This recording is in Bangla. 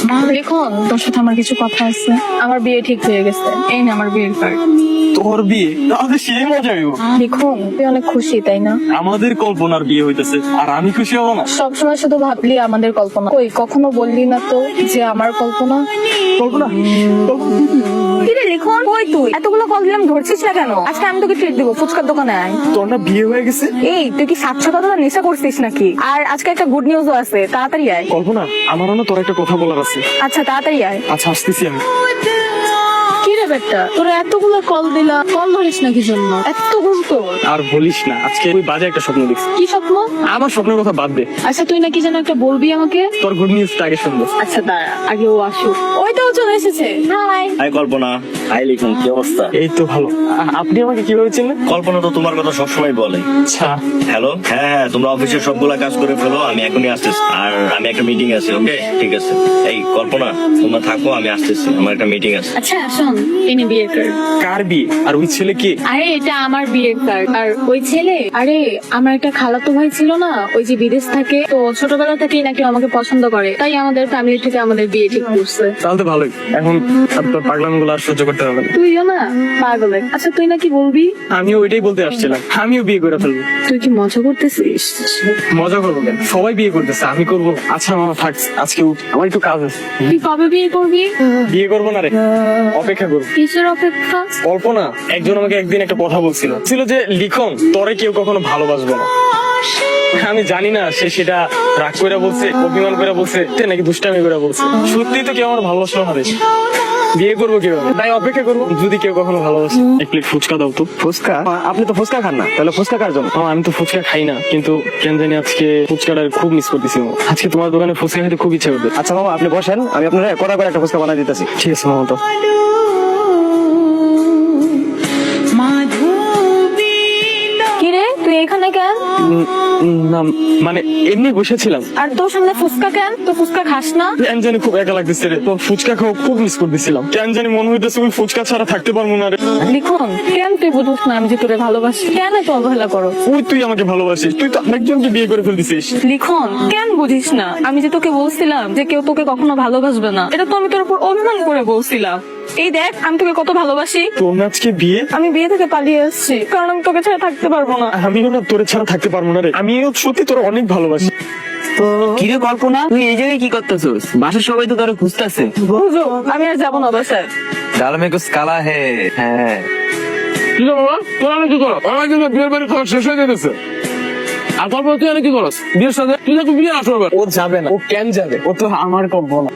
দেখুন, তোর সাথে আমার কিছু কথা আছে। আমার বিয়ে ঠিক হয়ে গেছে, এই না আমার বিয়ের কার্ড। তোর বিয়ে? তাহলে সেই মজা হইব। দেখুন, তুই অনেক খুশি তাই না? আমাদের কল্পনার বিয়ে হইতেছে আর আমি খুশি হব না? সবসময় শুধু ভাবলি আমাদের কল্পনা, কই কখনো বললি না তো যে আমার কল্পনা। কল্পনা? কিরে লিখন, কই তুই? এতগুলো কল দিলাম ধরছিস না কেন? আজকে আমি তোকে ট্রিট দেবো, ফুচকার দোকানে আয়। তোর না বিয়ে হয়ে গেছে? এই তুই কি সাতশো নেশা করছিস নাকি? আর আজকে একটা গুড নিউজও আছে, তাড়াতাড়ি আয়। কল্পনা, আমারও না তোর একটা কথা বলার আছে। আচ্ছা তাড়াতাড়ি আয়। আচ্ছা আসতেছি আমি। কি রে বেটা, তোরা এতগুলো কল দিলা, কল ধরিস না কি জন্য? এত ঘুম তোর? আর বলিস না, আজকে ওই বাজে একটা স্বপ্ন দেখছি। কি স্বপ্ন? আমার স্বপ্নের কথা বাদ দে, আচ্ছা তুই নাকি যেন একটা বলবি আমাকে। তোর গুড নিউজটা আগে শুনবো। আচ্ছা দাঁড়া, আগে ও আসুক। ওই তো ও চলে এসেছে। হাই। হাই কল্পনা। হাই লিখন, কি অবস্থা? এই তো ভালো। আপনি আমাকে কিভাবে চিনলেন? কল্পনা তো তোমার কথা সবসময় বলে। আচ্ছা হ্যালো, হ্যাঁ তোমরা অফিসের সবগুলা কাজ করে ফেলো, আমি এখনই আসতেছি। আর আমি একটা মিটিং আছে, ওকে ঠিক আছে। এই কল্পনা, তোমরা থাকো, আমি আসতেছি, আমার একটা মিটিং আছে। আচ্ছা শোন, ইনি বিয়ের কার্ড। কার বিয়ে? আর ওই ছেলে কি? আরে এটা আমার বিয়ের কার্ড। আর ওই ছেলে, আরে আমার একটা খালাতো ভাই ছিল না, ওই যে বিদেশ থাকে, তো ছোটবেলা থেকেই নাকি আমাকে পছন্দ করে, তাই আমাদের ফ্যামিলি থেকে আমাদের বিয়ে ঠিক করছে। তাহলে তো ভালোই। এখন তোর পাগলামগুলো আর সহ্য করতে হবে না। তুইও না পাগলে। আচ্ছা তুই নাকি বলবি? আমিও ওইটাই বলতে আসছিলাম, আমিও বিয়ে করে ফেলবো। তুই কি মজা করতেছিস? মজা করবো কেন? সবাই বিয়ে করতেছে, আমি করবো? আচ্ছা মামা থাক, আজকে আমার একটু কাজ আছে। তুই কবে বিয়ে করবি? বিয়ে করবো না রে, অপেক্ষা করবো। কিসের অপেক্ষা? কল্পনা, একজন আমাকে একদিন একটা কথা বলছিল যে লিখন, তোরে কেউ কখনো ভালোবাসবে না। আমি জানি না সে সেটা রাগ করে বলছে, অভিমান করে বলছে, নাকি দুষ্টামি করে বলছে। সত্যি তো কেউ আমার ভালোবাসলো না রে। বিয়ে করবো কিভাবে? তাই অপেক্ষা করবো, যদি কেউ কখনো ভালোবাসে। এক প্লেট ফুচকা দাও তো। ফুচকা? আপনি তো ফুচকা খান না, তাহলে ফুচকা কার জন্য? আমি তো ফুচকা খাই না, কিন্তু কেন জানি আজকে ফুচকাটা খুব মিস করতেছি। আজকে তোমার দোকানে ফুচকা খেতে খুব ইচ্ছা করবে। আচ্ছা মামা, আপনি বসেন, আমি আপনার কড়া করে একটা ফুচকা বানাই দিতেছি। ঠিক আছে মামা, তো কিরে তুই এখানে কেন? না মানে এমনি বসেছিলাম। আর তোর সামনে ফুচকা কেন? তো ফুচকা খাস না? কেন জানি খুব একা লাগতেছে রে, তো ফুচকা খাওয়া খুব মিস করতেছিলাম। কেন জানি মনে হইতেছে ওই ফুচকা ছাড়া থাকতে পারবো না রে। লিখন, কেন তুই বুঝিস না আমি যে তোরে ভালোবাসি? কেন এত অবহেলা করো? ওই তুই আমাকে ভালোবাসিস, তুই তো আরেকজনকে বিয়ে করে ফেলতেছিস। লিখন, কেন বুঝিস না আমি যে তোকে বলছিলাম যে কেউ তোকে কখনো ভালোবাসবে না? এটা তো আমি তোর উপর অভিমান করে বলছিলাম। এই দেখ আমি তোকে কত ভালোবাসি। তোর না আজকে বিয়ে? আমি বিয়ে থেকে পালিয়ে এসেছি, কারণ আমি তোকে ছাড়া থাকতে পারবো না। আমিও না তোরে ছাড়া থাকতে পারবো না রে। আমিও সত্যি তোর অনেক ভালোবাসি। কিরে কল্পনা, তুই এই জায়গায় কি করতেছিস? বাসার সবাই তো তোরে খুঁজতেছে। বুঝো, আমি আর যাবো না বাসায়। ডাল মে কুছ কালা হে। হ্যাঁ কি বাবা, তোরা কি করো? আমার কিন্তু বিয়ের বাড়ি খাওয়া শেষ হয়ে গেছে। আর তারপর তুই কি করস বিয়ের সাথে? তুই দেখো বিয়ে আসবে। ও যাবে না। ও কেন যাবে? ও তো আমার কল্পনা।